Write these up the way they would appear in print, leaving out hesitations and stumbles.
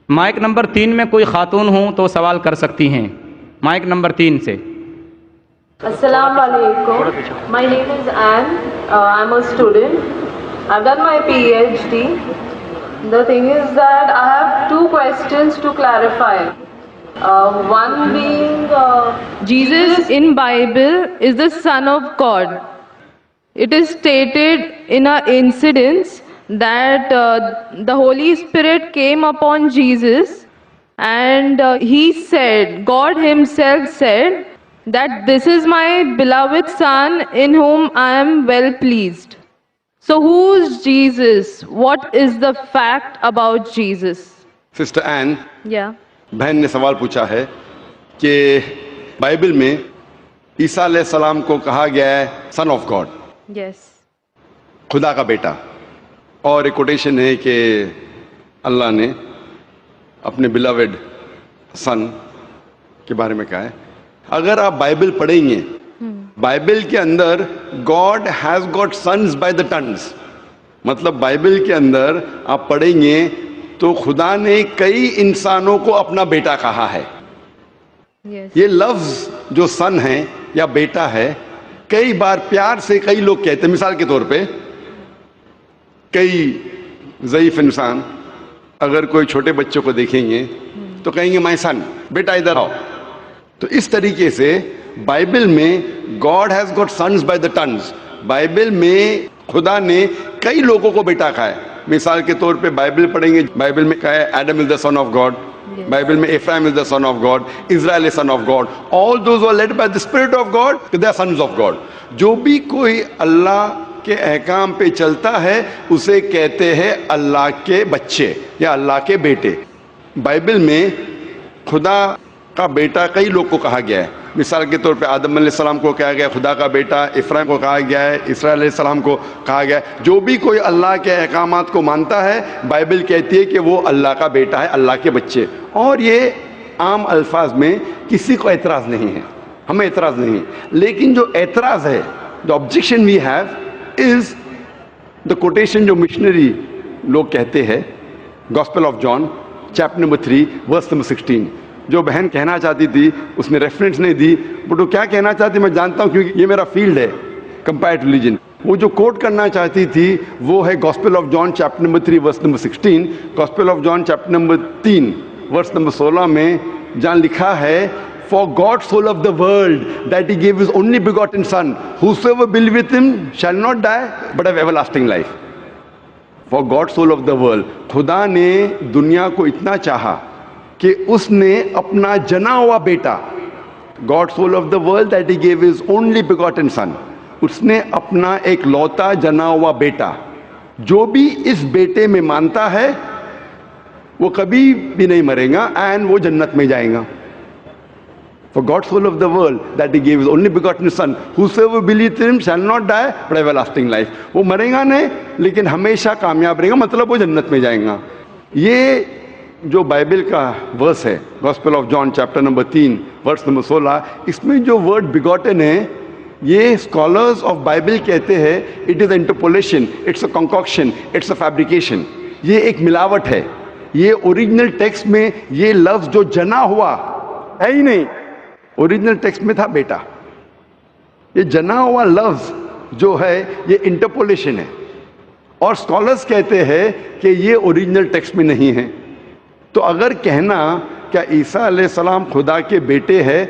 Mic number 3 میں کوئی خاتون ہوں تو سوال کر سکتی ہیں. مائک نمبر 3 سے. Assalamu alaikum. My name is Anne. I'm a student. I've done my PhD. The thing is that I have two questions to clarify. One being, Jesus in Bible is the Son of God. It is stated in an incident that the Holy Spirit came upon Jesus and he said, God himself said, that this is my beloved Son in whom I am well pleased. So who is Jesus? What is the fact about Jesus? Sister این Yeah. بہن نے سوال پوچھا ہے کہ Bible میں عیسیٰ علیہ السلام کو کہا گیا ہے سن آف گاڈ، Yes. خدا کا بیٹا، اور ایک کوٹیشن ہے کہ اللہ نے اپنے بلاوڈ سن کے بارے میں کہا ہے. اگر آپ بائبل پڑھیں گے، بائبل کے اندر God has got sons by the tons, مطلب بائبل کے اندر آپ پڑھیں گے تو خدا نے کئی انسانوں کو اپنا بیٹا کہا ہے. Yes. یہ لفظ جو سن ہے یا بیٹا ہے کئی بار پیار سے کئی لوگ کہتے ہیں. مثال کے طور پہ کئی ضعیف انسان اگر کوئی چھوٹے بچوں کو دیکھیں گے تو کہیں گے مائی سن، بیٹا ادھر آؤ. تو اس طریقے سے بائبل میں God has got sons by the tons, Bible میں خدا نے کئی لوگوں کو بیٹا کہا ہے. مثال کے طور پہ بائبل پڑھیں گے، بائبل میں کہا ہے Adam is the son of God, Bible میں Ephraim is the son of God, Israel is son of God, all those are led by the spirit of God they are sons of God. جو بھی کوئی اللہ کے احکام پہ چلتا ہے اسے کہتے ہیں اللہ کے بچے یا اللہ کے بیٹے. بائبل میں خدا کا بیٹا کئی لوگ کو کہا گیا ہے. مثال کے طور پہ آدم علیہ السلام کو کہا گیا خدا کا بیٹا، افرایم کو کہا گیا ہے، اسرائیل علیہ السلام کو کہا گیا ہے. جو بھی کوئی اللہ کے احکامات کو مانتا ہے بائبل کہتی ہے کہ وہ اللہ کا بیٹا ہے، اللہ کے بچے. اور یہ عام الفاظ میں کسی کو اعتراض نہیں ہے، ہمیں اعتراض نہیں ہے. لیکن جو اعتراض ہے، جو objection we have is the quotation جو مشنری لوگ کہتے ہیں، gospel of John chapter number 3 verse number 16. جو بہن کہنا چاہتی تھی اس نے ریفرنس نہیں دی، بٹ وہ کیا کہنا چاہتی میں جانتا ہوں کیونکہ یہ میرا فیلڈ ہے، کمپیئرڈ ریلیجن. وہ جو کوٹ کرنا چاہتی تھی وہ ہے gospel of John chapter number 3 verse number 16. Gospel of John chapter number 3 verse number 16 میں جہاں لکھا ہے For God so loved the world that he gave his only begotten son, whosoever believeth with him shall not die but have everlasting life. For God so loved the world. خدا نے دنیا کو اتنا چاہا کہ اس نے اپنا جنا ہوا بیٹا، God so loved the world that he gave his only begotten son. اس نے اپنا ایک لوتا جنا ہوا بیٹا، جو بھی اس بیٹے میں مانتا ہے وہ کبھی بھی نہیں مرے گا اینڈ وہ جنت میں جائے گا. For God so loved the world that he gave his only begotten son, whosoever believeth in him shall not die but have everlasting life. وہ مرے گا نہیں لیکن ہمیشہ کامیاب رہے گا، مطلب وہ جنت میں جائیں گا. یہ جو بائبل کا ورس ہے gospel of John chapter number 3 verse number 16، اس میں جو ورڈ بیگوٹن ہے یہ اسکالرز آف بائبل کہتے ہیں it is interpolation, it's a concoction, it's a fabrication. یہ ایک ملاوٹ ہے. یہ اوریجنل ٹیکسٹ میں یہ لفظ جو جنا ہوا ہے ہی نہیں، اوریجنل ٹیکسٹ میں تھا بیٹا. یہ جنا ہوا لفظ جو ہے یہ انٹرپولیشن ہے، اور اسکالرز کہتے ہیں کہ یہ اوریجنل ٹیکسٹ میں نہیں ہے. تو اگر کہنا کیا عیسیٰ علیہ السلام خدا کے بیٹے ہے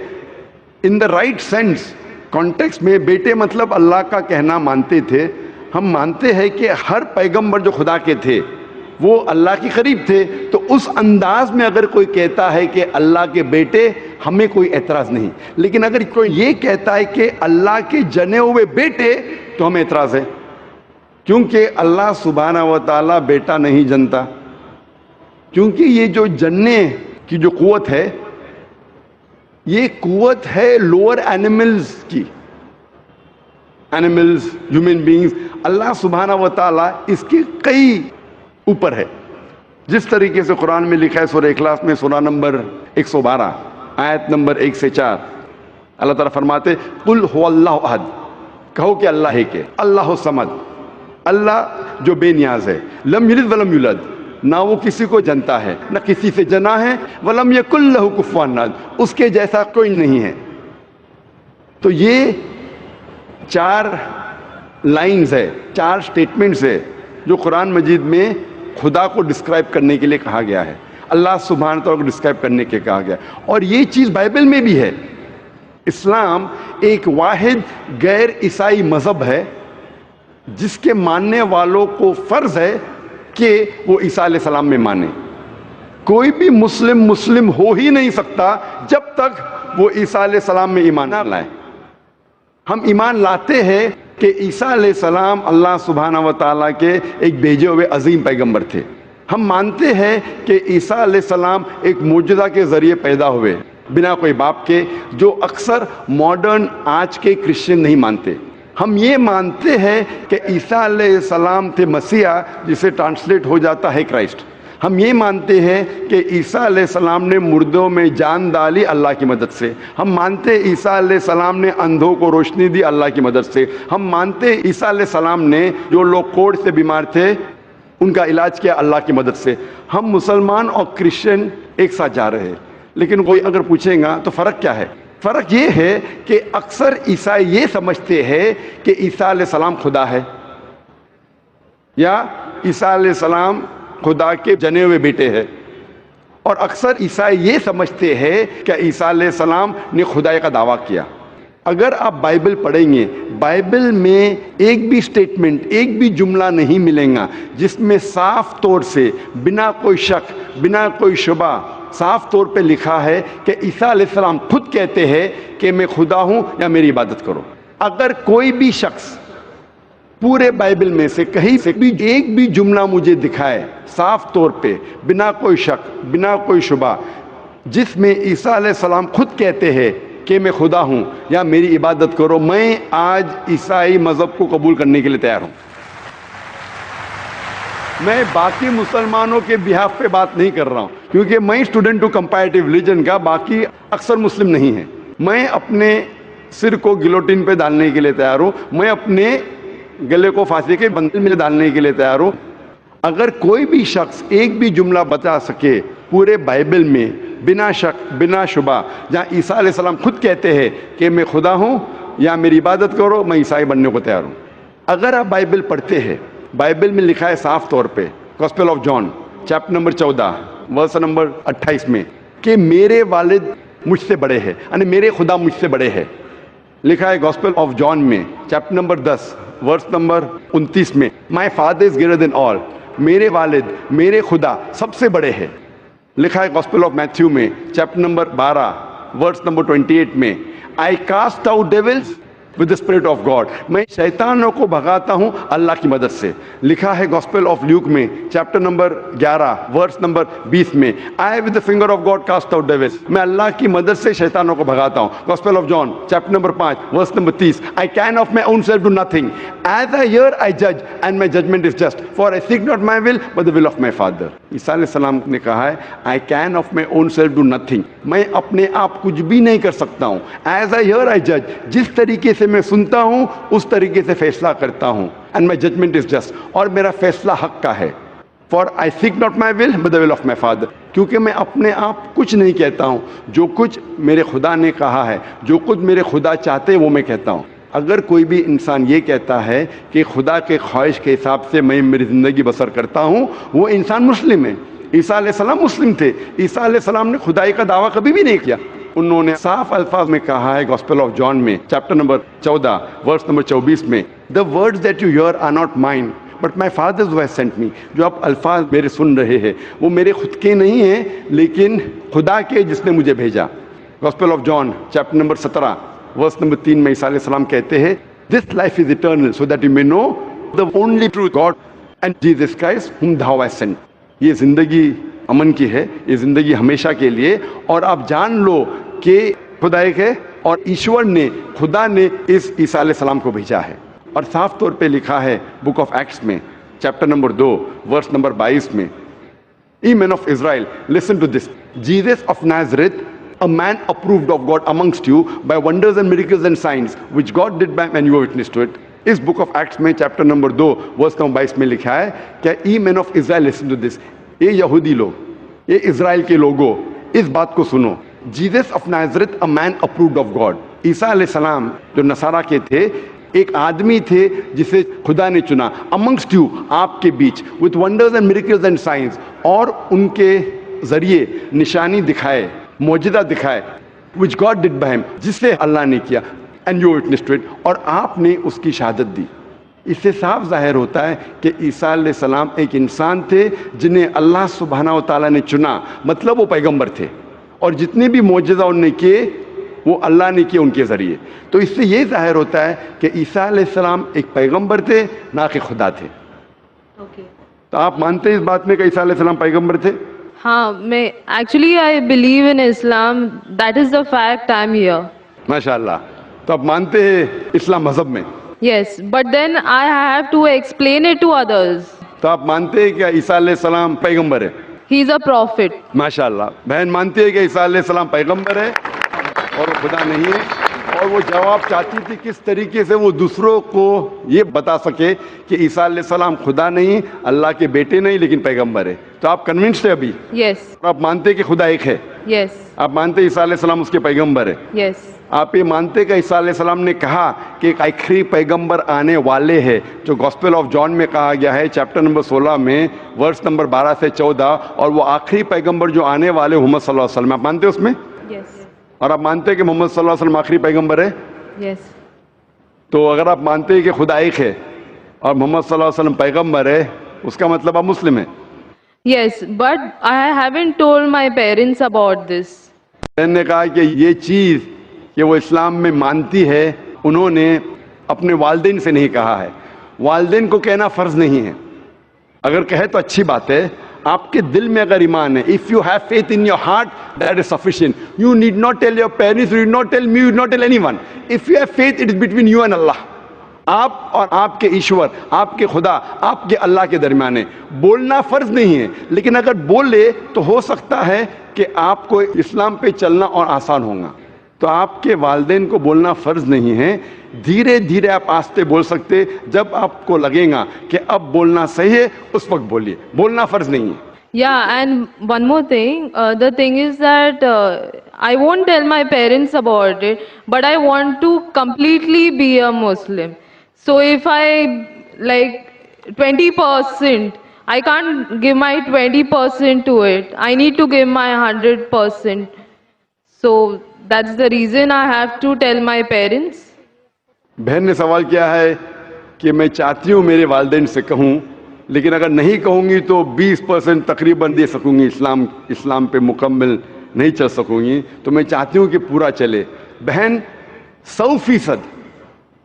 ان دا رائٹ سینس کانٹیکسٹ میں، بیٹے مطلب اللہ کا کہنا مانتے تھے. ہم مانتے ہیں کہ ہر پیغمبر جو خدا کے تھے وہ اللہ کے قریب تھے، تو اس انداز میں اگر کوئی کہتا ہے کہ اللہ کے بیٹے ہمیں کوئی اعتراض نہیں. لیکن اگر کوئی یہ کہتا ہے کہ اللہ کے جنے ہوئے بیٹے تو ہمیں اعتراض ہے، کیونکہ اللہ سبحانہ و تعالیٰ بیٹا نہیں جنتا. کیونکہ یہ جو جننے کی جو قوت ہے یہ قوت ہے لوور اینیملز کی، اینیملز، ہیومن بینگز. اللہ سبحانہ و تعالیٰ اس کے کئی اوپر ہے. جس طریقے سے قرآن میں لکھا ہے سورہ اخلاص میں سورہ نمبر 112 آیت نمبر 1 سے 4، اللہ تعالیٰ فرماتے قل هو اللہ احد، کہو کہ اللہ ہے کہ اللہ الصمد، اللہ جو بے نیاز ہے، لم یلد ولم یولد، نہ وہ کسی کو جنتا ہے نہ کسی سے جنا ہے، ولم یکن لہ کفوا احد، اس کے جیسا کوئی نہیں ہے۔ تو یہ 4 لائنز ہے، 4 سٹیٹمنٹس ہے جو قرآن مجید میں خدا کو ڈسکرائب کرنے کے لیے کہا گیا ہے، اللہ سبحانہ تعالیٰ کو ڈسکرائب کرنے کے کہا گیا ہے، اور یہ چیز بائبل میں بھی ہے۔ اسلام ایک واحد غیر عیسائی مذہب ہے جس کے ماننے والوں کو فرض ہے کہ وہ عیسیٰ علیہ السلام میں مانے۔ کوئی بھی مسلم ہو ہی نہیں سکتا جب تک وہ عیسیٰ علیہ السلام میں ایمان نہ لائے۔ ہم ایمان لاتے ہیں کہ عیسیٰ علیہ السلام اللہ سبحانہ و تعالیٰ کے ایک بھیجے ہوئے عظیم پیغمبر تھے۔ ہم مانتے ہیں کہ عیسیٰ علیہ السلام ایک معجزہ کے ذریعے پیدا ہوئے بنا کوئی باپ کے، جو اکثر ماڈرن آج کے کرسچن نہیں مانتے۔ ہم یہ مانتے ہیں کہ عیسیٰ علیہ السلام تھے مسیح، جسے ٹرانسلیٹ ہو جاتا ہے کرائسٹ۔ ہم یہ مانتے ہیں کہ عیسیٰ علیہ السلام نے مردوں میں جان ڈالی اللہ کی مدد سے۔ ہم مانتے ہیں عیسیٰ علیہ السلام نے اندھوں کو روشنی دی اللہ کی مدد سے۔ ہم مانتے ہیں عیسیٰ علیہ السلام نے جو لوگ کوڑھ سے بیمار تھے ان کا علاج کیا اللہ کی مدد سے۔ ہم مسلمان اور کرسچن ایک ساتھ جا رہے ہیں، لیکن کوئی اگر پوچھیں گا تو فرق کیا ہے؟ فرق یہ ہے کہ اکثر عیسائی یہ سمجھتے ہیں کہ عیسیٰ علیہ السلام خدا ہے، یا عیسیٰ علیہ السلام خدا کے جنے ہوئے بیٹے ہیں، اور اکثر عیسائی یہ سمجھتے ہیں کہ عیسیٰ علیہ السلام نے خدائی کا دعویٰ کیا۔ اگر آپ بائبل پڑھیں گے، بائبل میں ایک بھی سٹیٹمنٹ، ایک بھی جملہ نہیں ملے گا جس میں صاف طور سے بنا کوئی شک، بنا کوئی شبہ صاف طور پہ لکھا ہے کہ عیسیٰ علیہ السلام خود کہتے ہیں کہ میں خدا ہوں یا میری عبادت کرو۔ اگر کوئی بھی شخص پورے بائبل میں سے کہیں سے بھی ایک بھی جملہ مجھے دکھائے صاف طور پہ بنا کوئی شک، بنا کوئی شبہ، جس میں عیسیٰ علیہ السلام خود کہتے ہیں کہ میں خدا ہوں یا میری عبادت کرو، میں آج عیسائی مذہب کو قبول کرنے کے لیے تیار ہوں۔ میں باقی مسلمانوں کے بہاف پہ بات نہیں کر رہا ہوں، کیونکہ میں اسٹوڈنٹ ہوں کمپیریٹیو ریلیجن کا، باقی اکثر مسلم نہیں ہیں۔ میں اپنے سر کو گلوٹین پہ ڈالنے کے لیے تیار ہوں، میں اپنے گلے کو پھانسی کے بندل میں ڈالنے کے لیے تیار ہوں۔ اگر کوئی بھی شخص ایک بھی جملہ بتا سکے پورے بائبل میں بنا شک، بنا شبہ، جہاں عیسیٰ علیہ السلام خود کہتے ہیں کہ میں خدا ہوں یا میری عبادت کرو، میں عیسائی بننے کو تیار ہوں۔ اگر آپ بائبل پڑھتے ہیں، بائبل میں لکھا ہے صاف طور پہ، gospel of John chapter number 14 verse number 28 میں، کہ میرے والد مجھ سے بڑے ہیں، یعنی میرے خدا مجھ سے بڑے ہیں۔ لکھا ہے گاسپل آف جان میں چیپٹر نمبر 10 ورس نمبر 29 میں، my father is greater than آل، میرے والد، میرے خدا سب سے بڑے ہیں۔ لکھا ہے گاسپل آف میتھیو میں چیپٹر نمبر 12 ورس نمبر 28 میں، I cast out devils with the spirit of God, میں شیطانوں کو بھگاتا ہوں اللہ کی مدد سے۔ لکھا ہے گاسپل آف لیوک میں چیپٹر نمبر 11 ورس نمبر 20 میں، I with the finger of God cast out devils, میں اللہ کی مدد سے شیطانوں کو بھگاتا ہوں۔ Gospel of John chapter number 5 verse number 30، I can of my own self do nothing, as I hear I جج and my judgment is just, for I seek not my will but the will of my father. عیسیٰ علیہ السلام نے کہا ہے I can of my own self do nothing, میں اپنے آپ کچھ بھی نہیں کر سکتا ہوں، ایز آئی ہیئر آئی جج، جس طریقے سے میں سنتا ہوں اس طریقے سے فیصلہ کرتا ہوں، and my judgment is just, اور میرا فیصلہ حق کا ہے، for I seek not my will but the will of my father, کیونکہ میں اپنے آپ کچھ نہیں کہتا ہوں، جو کچھ میرے خدا نے کہا ہے، جو کچھ میرے خدا چاہتے ہیں وہ میں کہتا ہوں۔ اگر کوئی بھی انسان یہ کہتا ہے کہ خدا کے خواہش کے حساب سے میں میری زندگی بسر کرتا ہوں، وہ انسان مسلم ہے۔ عیسیٰ علیہ السلام مسلم تھے، عیسیٰ علیہ السلام نے خدائی کا دعویٰ کبھی بھی نہیں کیا۔ انہوں نے صاف الفاظ میں کہا ہے گاسپل آف جان میں چیپٹر نمبر 14 ورس نمبر 24 میں، the words that you hear are not mine but my father's who has sent me, جو آپ الفاظ میرے سن رہے ہیں وہ میرے خود کے نہیں ہیں لیکن خدا کے جس نے مجھے بھیجا۔ Gospel of John chapter number 17 verse number 3 میں عیسیٰ علیہ السلام کہتے ہیں، this life is eternal so that you may know the only true God and Jesus Christ whom thou hast sent۔ یہ زندگی امن کی ہے، یہ زندگی ہمیشہ کے لیے، اور آپ جان لو کہ خدا ایک ہے اور ایشور نے، خدا نے اس عیسیٰ علیہ السلام کو بھیجا ہے۔ اور صاف طور پہ لکھا ہے بک آف ایکٹس میں چیپٹر نمبر 2 ورس نمبر 22 میں، Ye men of Israel, listen to this. Jesus of Nazareth, a man approved of God amongst you by wonders and miracles and signs, which God did by and you were witness to it. اس book of Acts میں chapter number 2 verse number 22 میں لکھا ہے کہ ای مین of Israel listen to this, اے یہودی لوگ، اے اسرائیل کے لوگوں، اس بات کو سنو، Jesus of Nazareth a man approved of God, عیسیٰ علیہ السلام جو نصارہ کے تھے ایک آدمی تھے جسے خدا نے چنا، امنگسٹ یو، آپ کے بیچ، with wonders and miracles and signs, اور ان کے ذریعے نشانی دکھائے، معجزہ دکھائے، which God did by him، جس سے اللہ نے کیا، and you witnessed to it، اور آپ نے اس کی شہادت دی۔ اس سے صاف ظاہر ہوتا ہے کہ عیسیٰ علیہ السلام ایک انسان تھے جنہیں اللہ سبحانہ و تعالیٰ نے چنا، مطلب وہ پیغمبر تھے، اور جتنے بھی معجزہ انہوں نے کیے وہ اللہ نے کیے ان کے ذریعے۔ تو اس سے یہ ظاہر ہوتا ہے کہ عیسیٰ علیہ السلام ایک پیغمبر تھے، نہ کہ خدا تھے۔ تو آپ مانتے ہیں اس بات میں کہ عیسیٰ علیہ السلام پیغمبر تھے؟ ہاں، میں actually I believe in Islam, that is the fact, I am here. ماشاء اللہ، تو آپ مانتے ہیں اسلام مذہب میں؟ Yes, but then I have to explain it to others. تو آپ مانتے ہیں کہ عیسیٰ علیہ السلام پیغمبر ہے؟ ہی از اے پروفٹ۔ ماشاء اللہ، بہن مانتی ہے کہ عیسیٰ علیہ السلام پیغمبر ہے اور وہ خدا نہیں ہے، اور وہ جواب چاہتی تھی کس طریقے سے وہ دوسروں کو یہ بتا سکے کہ عیسیٰ علیہ السلام خدا نہیں، اللہ کے بیٹے نہیں، لیکن پیغمبر ہے۔ تو آپ کنونسڈ ہے ابھی؟ یس آپ مانتے ہیں کہ خدا ایک ہے؟ یس آپ مانتے ہیں عیسیٰ علیہ السلام اس کے پیغمبر ہے؟ یس آپ یہ مانتے کہ عیسیٰ علیہ السلام نے کہا کہ ایک آخری پیغمبر آنے والے ہیں، جو گاسپل آف جان میں کہا گیا ہے چیپٹر نمبر 16 میں ورس نمبر 12 سے 14، اور وہ آخری پیغمبر جو آنے والے محمد صلی اللہ علیہ وسلم، آپ مانتے ہیں اس میں؟ یس اور آپ مانتے ہیں کہ محمد صلی اللہ علیہ وسلم آخری پیغمبر ہے؟ یس تو اگر آپ مانتے ہیں کہ خدا ایک ہے اور محمد صلی اللہ علیہ وسلم پیغمبر ہے، اس کا مطلب آپ مسلم ہیں۔ Yes, but I haven't told my parents about this. میں نے کہا کہ یہ چیز کہ وہ اسلام میں مانتی ہے، انہوں نے اپنے والدین سے نہیں کہا ہے، والدین کو کہنا فرض نہیں ہے، اگر کہے تو اچھی بات ہے۔ آپ کے دل میں اگر ایمان ہے، if you have faith in your heart, that is sufficient. You need not tell your parents, you need not tell me, you need not tell anyone. If you have faith, it is between you and Allah. آپ اور آپ کے ایشور، آپ کے خدا، آپ کے اللہ کے درمیان ہے۔ بولنا فرض نہیں ہے، لیکن اگر بولے تو ہو سکتا ہے کہ آپ کو اسلام پہ چلنا اور آسان ہوگا۔ تو آپ کے والدین کو بولنا فرض نہیں ہے، دھیرے دھیرے آپ آہستہ بول سکتے، جب آپ کو لگے گا کہ اب بولنا صحیح ہے اس وقت بولیے، بولنا فرض نہیں ہے۔ Yeah, and one more thing, the thing is that I won't tell my parents about it, but I want to completely be a Muslim. So if I like 20%, I can't give my 20% to it. I need to give my 100%. So that's the reason I have to tell my parents. بہن نے سوال کیا ہے کہ میں چاہتی ہوں میرے والدین سے کہوں، لیکن اگر نہیں کہوں گی تو 20% تقریباً دے سکوں گی، اسلام پہ مکمل نہیں چل سکوں گی، تو میں چاہتی ہوں کہ پورا چلے۔ بہن 100%،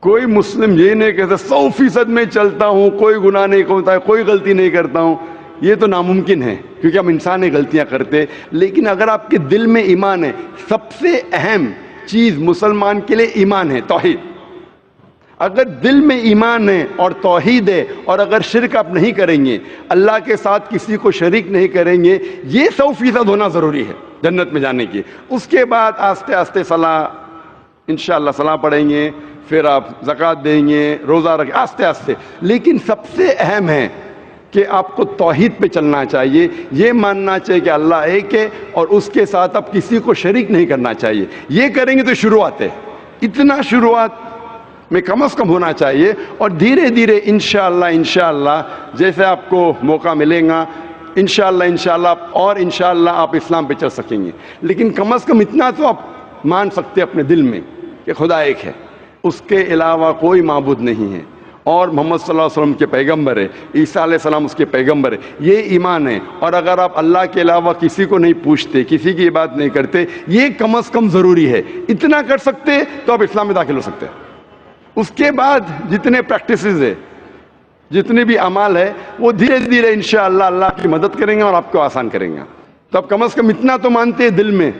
کوئی مسلم یہ نہیں کہتا 100% میں چلتا ہوں، کوئی گناہ نہیں کرتا ہے، کوئی غلطی نہیں کرتا ہوں، یہ تو ناممکن ہے کیونکہ ہم انسان ہیں، غلطیاں کرتے۔ لیکن اگر آپ کے دل میں ایمان ہے، سب سے اہم چیز مسلمان کے لیے ایمان ہے، توحید۔ اگر دل میں ایمان ہے اور توحید ہے، اور اگر شرک آپ نہیں کریں گے، اللہ کے ساتھ کسی کو شریک نہیں کریں گے، یہ 100% ہونا ضروری ہے جنت میں جانے کی۔ اس کے بعد آہستہ آہستہ صلاح، انشاءاللہ صلاح پڑھیں گے، پھر آپ زکوٰۃ دیں گے، روزہ رکھیں، آہستہ آہستہ۔ لیکن سب سے اہم ہے کہ آپ کو توحید پہ چلنا چاہیے، یہ ماننا چاہیے کہ اللہ ایک ہے اور اس کے ساتھ آپ کسی کو شریک نہیں کرنا چاہیے۔ یہ کریں گے تو شروعات ہے، اتنا شروعات میں کم از کم ہونا چاہیے، اور دھیرے دھیرے انشاءاللہ جیسے آپ کو موقع ملے گا انشاءاللہ اور انشاءاللہ آپ اسلام پہ چل سکیں گے۔ لیکن کم از کم اتنا تو آپ مان سکتے اپنے دل میں کہ خدا ایک ہے، اس کے علاوہ کوئی معبود نہیں ہے، اور محمد صلی اللہ علیہ وسلم کے پیغمبر ہے، عیسیٰ علیہ السلام اس کے پیغمبر ہے، یہ ایمان ہے۔ اور اگر آپ اللہ کے علاوہ کسی کو نہیں پوچھتے، کسی کی عبادت نہیں کرتے، یہ کم از کم ضروری ہے۔ اتنا کر سکتے تو آپ اسلام میں داخل ہو سکتے ہیں۔ اس کے بعد جتنے پریکٹسز ہے، جتنے بھی اعمال ہے، وہ دھیرے دھیرے انشاءاللہ اللہ کی مدد کریں گے اور آپ کو آسان کریں گے۔ تو آپ کم از کم اتنا تو مانتے ہیں دل میں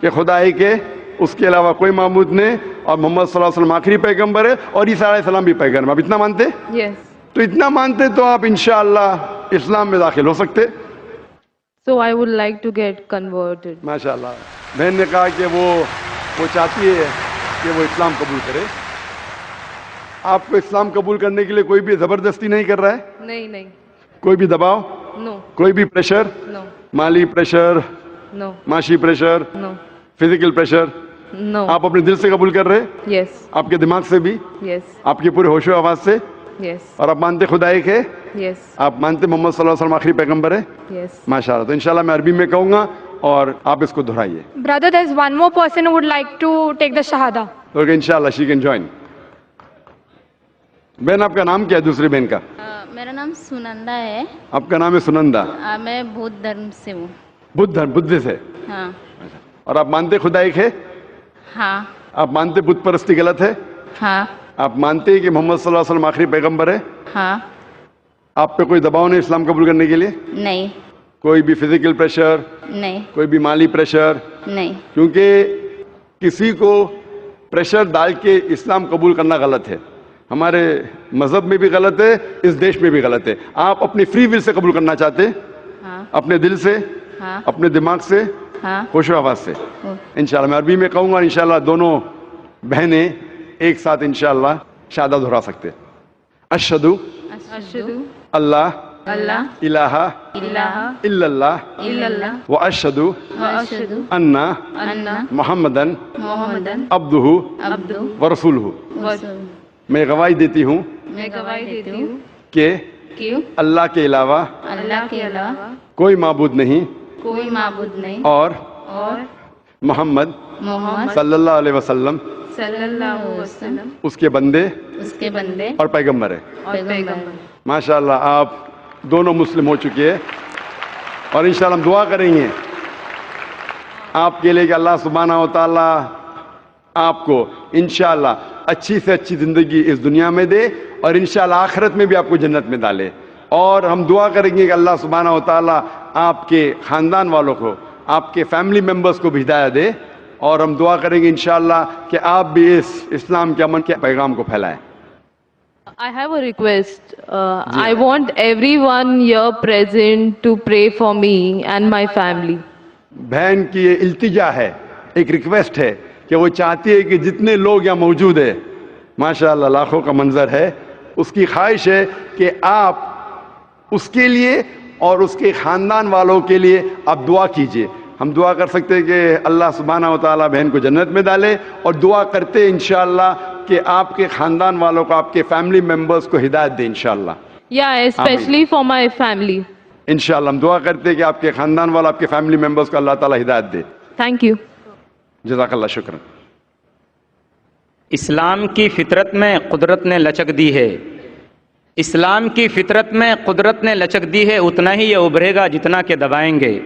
کہ خدا ایک ہے، اس کے علاوہ کوئی معبود نہیں، اور محمد صلی اللہ علیہ وسلم آخری پیغمبر ہے، اور عیسیٰ علیہ السلام بھی پیغمبر۔ آپ اتنا مانتے؟ Yes. تو اتنا مانتے تو آپ انشاءاللہ اسلام میں داخل ہو سکتے۔ So I would like to get converted. ماشاءاللہ، بہن نے کہا کہ وہ چاہتی ہے کہ وہ اسلام قبول کرے۔ آپ کو اسلام قبول کرنے کے لیے کوئی بھی زبردستی نہیں کر رہا ہے؟ نہیں. کوئی بھی دباؤ، No. کوئی بھی پریشر، No. مالی پریشر، No. معاشی pressure, No. Physical pressure, No. آپ اپنے دل سے قبول کر رہے، Yes. آپ کے دماغ سے بھی، Yes. آپ کے پورے ہوش و آواز سے، Yes. اور آپ مانتے خدا ایک ہے، Yes. آپ مانتے محمد صلی اللہ علیہ وسلم آخری پیغمبر ہے؟ Yes. ماشاء اللہ. تو انشاءاللہ میں عربی میں کہوں گا اور آپ اس کو دہرائیے. Brother, there's one more person who would like to take the Shahada. Okay انشاءاللہ شی کین جوائن. بہن آپ کا نام کیا ہے دوسری بہن کا؟ میرا نام سنندا ہے. آپ کا نام ہے سنندا. میں بودھ دھرم سے ہوں. بدھ سے. ہاں. اور آپ مانتے خدا ایک ہے؟ ہاں. آپ مانتے بت پرستی غلط ہے؟ ہاں. آپ مانتے ہیں کہ محمد صلی اللہ علیہ وسلم آخری پیغمبر ہے؟ ہاں. آپ پہ کوئی دباؤ نہیں اسلام قبول کرنے کے لیے؟ نہیں. کوئی بھی فزیکل پریشر، نہیں. کوئی بھی مالی پریشر؟ نہیں. کیونکہ کسی کو پریشر ڈال کے اسلام قبول کرنا غلط ہے. ہمارے مذہب میں بھی غلط ہے، اس دیش میں بھی غلط ہے. آپ اپنی فری ول سے قبول کرنا چاہتے ہیں، ہاں. اپنے دل سے، ہاں. اپنے دماغ سے، ہاں. ہوش و آواز سے. انشاءاللہ میں عربی میں کہوں گا، انشاءاللہ دونوں بہنیں ایک ساتھ انشاءاللہ شہادہ دہرا سکتے. اشہدو اشہدو اللہ اللہ الہ الہ الا اللہ الا اللہ واشہدو واشہدو ان ان محمدن محمدن عبدہ عبدہ ورسولہ. ورسولہ. میں گواہی دیتی ہوں میں گواہی دیتی ہوں کہ کہ اللہ کے علاوہ اللہ کے علاوہ کوئی معبود نہیں کوئی معبود نہیں اور اور محمد محمد صلی اللہ علیہ وسلم صلی اللہ علیہ وسلم اس کے بندے اس کے بندے اور پیغمبر ہے. اور پیغمبر. ماشاءاللہ آپ دونوں مسلم ہو چکے ہیں، اور انشاءاللہ ہم دعا کریں گے آپ کے لیے کہ اللہ سبحانہ و تعالیٰ آپ کو انشاءاللہ اچھی سے اچھی زندگی اس دنیا میں دے، اور انشاءاللہ آخرت میں بھی آپ کو جنت میں ڈالے. اور ہم دعا کریں گے کہ اللہ سبحانہ و تعالیٰ آپ کے خاندان والوں کو، آپ کے فیملی ممبرز کو بھی ہدایت دے. اور ہم دعا کریں گے انشاءاللہ کہ آپ بھی اس اسلام کے امن کے پیغام کو پھیلائیں. I have a request. I want everyone here present to pray for me and my family. بہن کی یہ التجا ہے، ایک ریکویسٹ ہے کہ وہ چاہتی ہے کہ جتنے لوگ یہاں موجود ہیں، ماشاءاللہ لاکھوں کا منظر ہے، اس کی خواہش ہے کہ آپ اس کے لیے اور اس کے خاندان والوں کے لیے آپ دعا کیجئے. ہم دعا کر سکتے ہیں کہ اللہ سبحانہ و تعالیٰ بہن کو جنت میں ڈالے، اور دعا کرتے ہیں انشاءاللہ کہ آپ کے خاندان والوں کو، آپ کے فیملی ممبرز کو ہدایت دے انشاءاللہ. Yeah, especially for my family. انشاءاللہ ہم دعا کرتے ہیں کہ آپ کے خاندان والوں، آپ کے فیملی ممبرز کو اللہ تعالیٰ ہدایت دے. Thank you. جزاک اللہ شکرا. اسلام کی فطرت میں قدرت نے لچک دی ہے، اسلام کی فطرت میں قدرت نے لچک دی ہے، اتنا ہی یہ ابھرے گا جتنا کہ دبائیں گے.